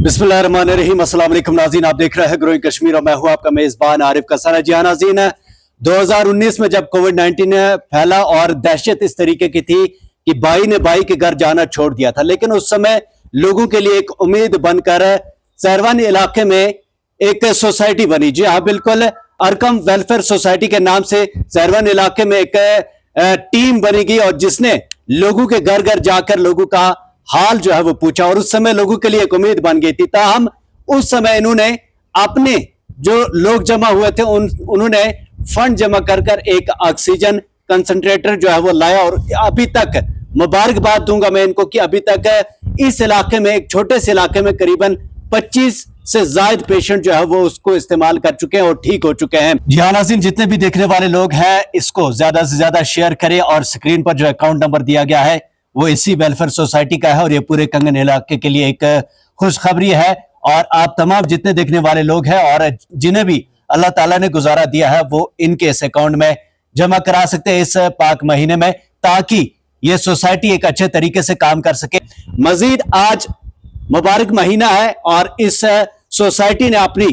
बिस्मिल्लाहिर्रहमानिर्रहीम। अस्सलाम वालेकुम नाज़रीन, आप देख रहे हैं ग्रोइंग कश्मीर और मैं हूं आपका मेज़बान आरिफ कसाना। जी हाँ नाज़रीन, 2019 में जब कोविड-19 फैला और दहशत इस तरीके की थी कि भाई ने भाई के घर जाना छोड़ दिया था, लेकिन उस समय लोगों के लिए एक उम्मीद बनकर सैरवन इलाके में एक सोसाइटी बनी। जी हाँ बिल्कुल, अरकम वेलफेयर सोसाइटी के नाम से सैरवन इलाके में एक टीम बनेगी और जिसने लोगों के घर घर जाकर लोगों का हाल जो है वो पूछा और उस समय लोगों के लिए एक उम्मीद बन गई थी। ताहम उस समय इन्होंने अपने जो लोग जमा हुए थे उन्होंने फंड जमा कर कर एक ऑक्सीजन कंसंट्रेटर जो है वो लाया और अभी तक मुबारकबाद दूंगा मैं इनको कि अभी तक इस इलाके में, एक छोटे से इलाके में करीबन 25 से ज्यादा पेशेंट जो है वो उसको इस्तेमाल कर चुके हैं और ठीक हो चुके हैं। जी हाँ नाज़रीन, जितने भी देखने वाले लोग हैं इसको ज्यादा से ज्यादा शेयर करें और स्क्रीन पर जो अकाउंट नंबर दिया गया है वो इसी वेलफेयर सोसाइटी का है और ये पूरे कंगन इलाके के लिए एक खुशखबरी है। और आप तमाम जितने देखने वाले लोग हैं और जिन्हें भी अल्लाह ताला ने गुजारा दिया है वो इनके इस अकाउंट में जमा करा सकते हैं इस पाक महीने में, ताकि ये सोसाइटी एक अच्छे तरीके से काम कर सके। मजीद आज मुबारक महीना है और इस सोसाइटी ने अपनी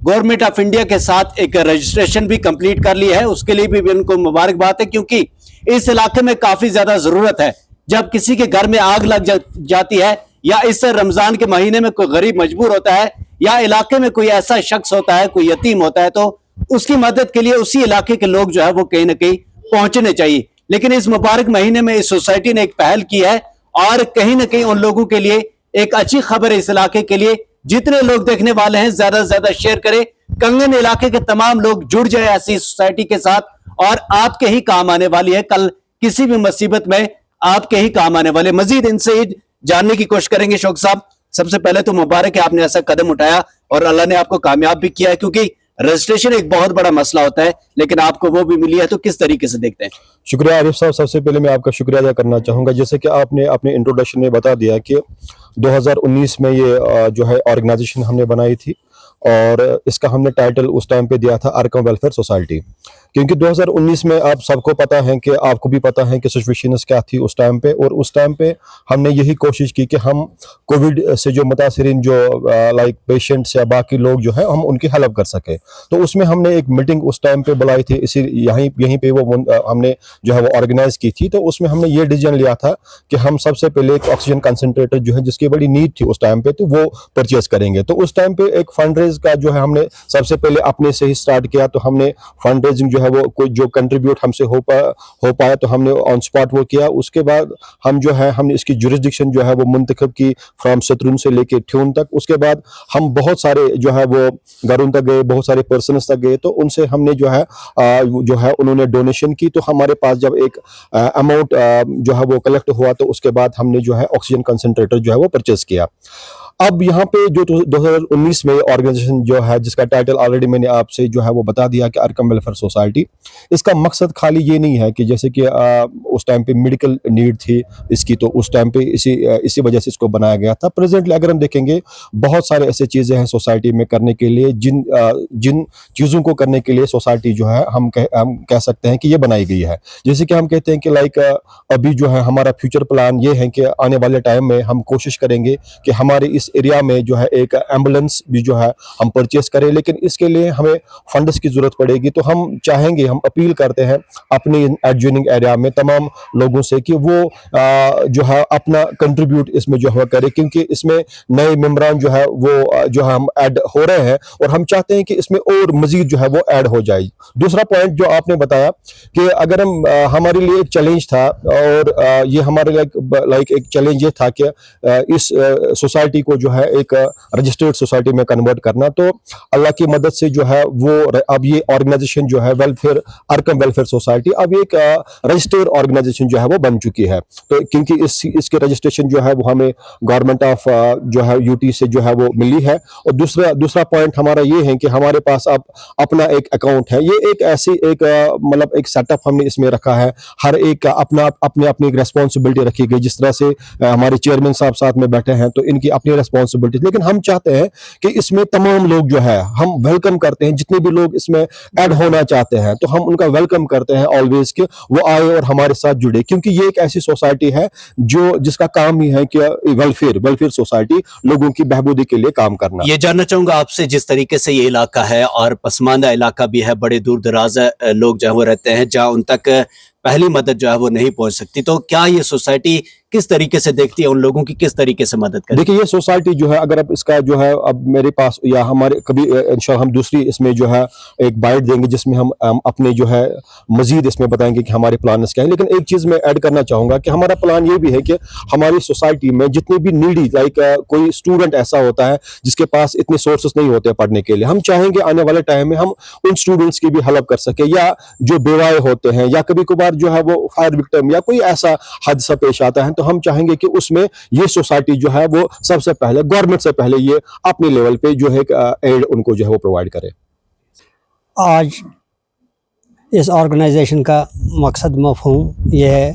गवर्नमेंट ऑफ इंडिया के साथ एक रजिस्ट्रेशन भी कंप्लीट कर ली है। उसके लिए भी इनको मुबारकबाद है, क्योंकि इस इलाके में काफी ज्यादा जरूरत है। जब किसी के घर में आग लग जाती है या इस रमजान के महीने में कोई गरीब मजबूर होता है या इलाके में कोई ऐसा शख्स होता है, कोई यतीम होता है, तो उसकी मदद के लिए उसी इलाके के लोग जो है वो कहीं ना कहीं पहुंचने चाहिए। लेकिन इस मुबारक महीने में इस सोसाइटी ने एक पहल की है और कहीं ना कहीं उन लोगों के लिए एक अच्छी खबर है। इस इलाके के लिए जितने लोग देखने वाले हैं ज्यादा से ज्यादा शेयर करें, कंगन इलाके के तमाम लोग जुड़ जाए ऐसी सोसाइटी के साथ और आपके ही काम आने वाली है। कल किसी भी मुसीबत में आपके ही काम आने वाले। मजीद इनसे ही जानने की कोशिश करेंगे। शौक साहब, सबसे पहले तो मुबारक है आपने ऐसा कदम उठाया और अल्लाह ने आपको कामयाब भी किया है, क्योंकि रजिस्ट्रेशन एक बहुत बड़ा मसला होता है लेकिन आपको वो भी मिली है, तो किस तरीके से देखते हैं? शुक्रिया आरिफ साहब, सबसे पहले मैं आपका शुक्रिया अदा करना चाहूँगा। जैसे कि आपने अपने इंट्रोडक्शन में बता दिया कि 2019 में ये जो है ऑर्गेनाइजेशन हमने बनाई थी और इसका हमने टाइटल उस टाइम पे दिया था अरकम वेलफेयर सोसाइटी, क्योंकि 2019 में आप सबको पता है कि आपको भी पता है कि सिचुएशंस क्या थी उस टाइम पे। और उस टाइम पे हमने यही कोशिश की कि हम कोविड से जो मुतासरीन जो लाइक पेशेंट्स या बाकी लोग जो है हम उनकी हेल्प कर सके। तो उसमें हमने एक मीटिंग उस टाइम पे बुलाई थी, इसी यहीं पे वो हमने जो है वो ऑर्गेनाइज की थी। तो उसमें हमने ये डिसीजन लिया था कि हम सबसे पहले एक ऑक्सीजन कंसंट्रेटर जो है जिसकी बड़ी नीड थी उस टाइम पे, तो वो परचेज करेंगे। तो उस टाइम पे एक फंड रेज का जो है हमने सबसे पहले अपने से ही स्टार्ट किया। तो हमने फंड रेजिंग जो है वो कोई जो कंट्रीब्यूट हमसे हो पाया तो हमने ऑन स्पॉट वो किया। उसके बाद हम जो है हमने इसकी जुरिस्डिक्शन जो है वो मुंतखब की फ्रॉम सतरून से लेके ठ्यून तक। उसके बाद हम बहुत सारे जो है वो घरों तक गए, बहुत सारे पर्सनस तक गए, तो उनसे हमने जो है उन्होंने डोनेशन की। तो हमारे पास जब एक अमाउंट जो है वो कलेक्ट हुआ तो उसके बाद हमने जो है ऑक्सीजन कंसंट्रेटर जो है वो परचेज किया। अब यहाँ पे जो 2019 में ऑर्गेनाइजेशन जो है जिसका टाइटल ऑलरेडी मैंने आपसे जो है वो बता दिया कि अरकम वेलफेयर सोसाइटी, इसका मकसद खाली ये नहीं है कि जैसे कि उस टाइम पे मेडिकल नीड थी इसकी, तो उस टाइम पे इसी वजह से इसको बनाया गया था। प्रेजेंटली अगर हम देखेंगे बहुत सारे ऐसे चीज़ें हैं सोसाइटी में करने के लिए, जिन चीज़ों को करने के लिए सोसाइटी जो है हम कह सकते हैं कि ये बनाई गई है। जैसे कि हम कहते हैं कि लाइक अभी जो है हमारा फ्यूचर प्लान ये है कि आने वाले टाइम में हम कोशिश करेंगे कि हमारे इस एरिया में जो है एक एम्बुलेंस भी जो है हम परचेस करें, लेकिन इसके लिए हमें फंड्स की जरूरत पड़ेगी। तो हम चाहेंगे, हम अपील करते हैं अपने एडजॉइनिंग एरिया में तमाम लोगों से कि वो जो है अपना कंट्रीब्यूट इसमें जो है करे, क्योंकि इसमें नए मेंबरान जो है वो जो हम ऐड हो रहे हैं और हम चाहते हैं कि इसमें और मजीद जो है वो ऐड हो जाए। दूसरा पॉइंट जो आपने बताया कि अगर हम हमारे लिए एक चैलेंज था और ये हमारे लाइक एक चैलेंज ये था कि इस सोसाइटी को जो है एक रजिस्टर्ड सोसाइटी में कन्वर्ट करना। तो अल्लाह की मदद से जो है वो अब ये ऑर्गेनाइजेशन जो है वेलफेयर अरकम वेलफेयर सोसाइटी अब एक रजिस्टर्ड ऑर्गेनाइजेशन जो है वो बन चुकी है। तो क्योंकि इसके रजिस्ट्रेशन जो है वो हमें गवर्नमेंट ऑफ जो है यूटी से जो है वो मिली है। और दूसरा पॉइंट हमारा ये है कि हमारे पास अब अपना एक अकाउंट है। ये एक ऐसी एक मतलब एक सेटअप हमने इसमें रखा है, हर एक का अपनी एक रेस्पॉन्सिबिलिटी रखी गई। जिस तरह से हमारे चेयरमैन साहब साथ में बैठे हैं तो इनकी अपनी रिस्पॉन्सिबिलिटीज, लेकिन हम चाहते हैं कि इसमें तमाम लोग जो है हम वेलकम करते हैं, जितने भी लोग इसमें ऐड होना चाहते हैं तो हम उनका वेलकम करते हैं ऑलवेज कि वो आए और हमारे साथ जुड़े, क्योंकि ये एक ऐसी सोसाइटी है जो जिसका काम ही है कि वेलफेयर सोसाइटी, लोगों की बहबूदी के लिए काम करना। ये जानना चाहूंगा आपसे, जिस तरीके से ये इलाका है और पसमानदा इलाका भी है, बड़े दूर दराज लोग जो है वो रहते हैं जहाँ उन तक पहली मदद जो है वो नहीं पहुंच सकती, तो क्या ये सोसाइटी किस तरीके से देखती है, उन लोगों की किस तरीके से मदद करती है? देखिए, ये सोसाइटी जो है, अगर अब इसका जो है अब मेरे पास या हमारे कभी इंशाल्लाह हम दूसरी इसमें जो है एक बाइट देंगे जिसमें हम अपने जो है मजीद इसमें बताएंगे कि हमारे प्लान क्या है, लेकिन एक चीज़ मैं ऐड करना चाहूँगा कि हमारा प्लान ये भी है कि हमारी सोसाइटी में जितने भी नीडी लाइक कोई स्टूडेंट ऐसा होता है जिसके पास इतने सोर्सेस नहीं होते पढ़ने के लिए, हम चाहेंगे आने वाले टाइम में हम उन स्टूडेंट्स की भी हेल्प कर सके, या जो बेवाए होते हैं या कभी कभार जो है वो फायर विक्टिम या कोई ऐसा हादसा पेश आता है, तो हम चाहेंगे कि उसमें ये सोसाइटी जो है वो सबसे पहले गवर्नमेंट से पहले ये अपने लेवल पे जो है एड उनको जो है वो प्रोवाइड करे। आज इस ऑर्गेनाइजेशन का मकसद मफ़हूम ये है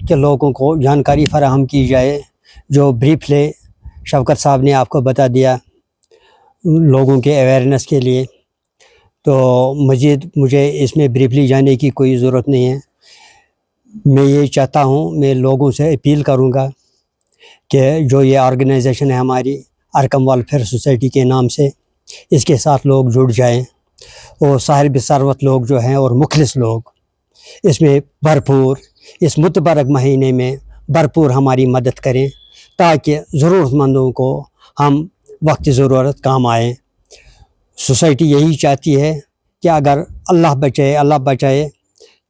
कि लोगों को जानकारी फराहम की जाए, जो ब्रीफली शौकत साहब ने आपको बता दिया लोगों के अवेयरनेस के लिए, तो मज़ीद मुझे इसमें ब्रीफली जाने की कोई ज़रूरत नहीं है। मैं ये चाहता हूँ, मैं लोगों से अपील करूँगा कि जो ये ऑर्गेनाइजेशन है हमारी अरकम वेलफेयर सोसाइटी के नाम से, इसके साथ लोग जुड़ जाएं और साहिब सरवत लोग जो हैं और मुखलिस लोग इसमें भरपूर इस मुतबरक महीने में भरपूर हमारी मदद करें, ताकि ज़रूरतमंदों को हम वक्त ज़रूरत काम आए। सोसाइटी यही चाहती है कि अगर अल्लाह बचाए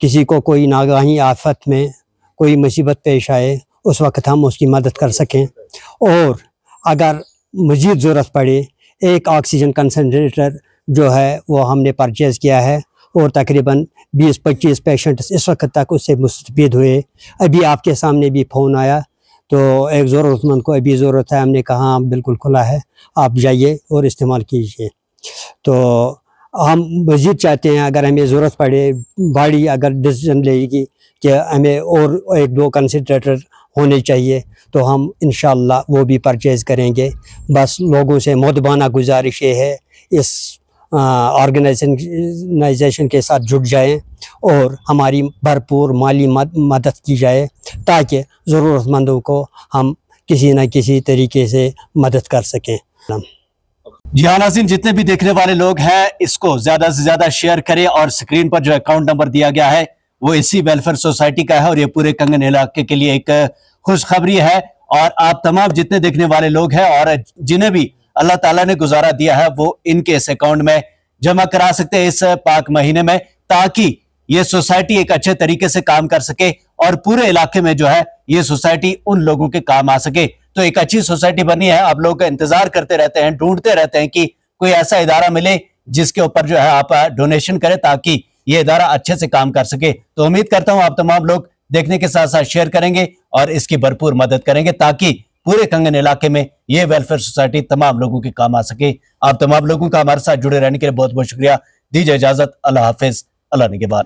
किसी को कोई नागाही आफत में कोई मुसीबत पेश आए, उस वक्त हम उसकी मदद कर सकें, और अगर मज़ीद ज़रूरत पड़े एक ऑक्सीजन कंसनट्रेटर जो है वो हमने परचेज़ किया है और तकरीबन 20-25 पेशेंट्स इस वक्त तक उससे मुस्तफ़ीद हुए। अभी आपके सामने भी फ़ोन आया तो एक ज़रूरतमंद को अभी ज़रूरत है, हमने कहा हाँ बिल्कुल खुला है, आप जाइए और इस्तेमाल कीजिए। तो हम मज़ीद चाहते हैं अगर हमें ज़रूरत पड़े, बॉडी अगर डिसीजन लेगी कि हमें और 1-2 कंसनट्रेटर होने चाहिए तो हम इंशाअल्लाह वो भी परचेज़ करेंगे। बस लोगों से मुदबाना गुजारिश ये है इस ऑर्गेनाइजेशन के साथ जुड़ जाएं और हमारी भरपूर माली मदद की जाए, ताकि ज़रूरतमंदों को हम किसी न किसी तरीके से मदद कर सकें। जी हाँ नाज़रीन, जितने भी देखने वाले लोग हैं इसको ज़्यादा से ज़्यादा शेयर करें, और स्क्रीन पर जो अकाउंट नंबर दिया गया है वो इसी वेलफेयर सोसाइटी का है, और ये पूरे कंगन इलाके के लिए एक खुशखबरी है। और आप तमाम जितने देखने वाले लोग हैं और जिन्हें भी अल्लाह ताला ने गुजारा दिया है वो इनके इस अकाउंट में जमा करा सकते हैं इस पाक महीने में, ताकि ये सोसाइटी एक अच्छे तरीके से काम कर सके और पूरे इलाके में जो है ये सोसाइटी उन लोगों के काम आ सके। तो एक अच्छी सोसाइटी बनी है, आप लोग इंतजार करते रहते हैं, ढूंढते रहते हैं कि कोई ऐसा इदारा मिले जिसके ऊपर जो है आप डोनेशन करें ताकि ये इदारा अच्छे से काम कर सके। तो उम्मीद करता हूं आप तमाम लोग देखने के साथ साथ शेयर करेंगे और इसकी भरपूर मदद करेंगे, ताकि पूरे कंगन इलाके में ये वेलफेयर सोसाइटी तमाम लोगों के काम आ सके। आप तमाम लोगों का हमारे साथ जुड़े रहने के लिए बहुत बहुत शुक्रिया। दीजिए इजाजत, अल्लाह हाफिज, अल्लाह निगहबान।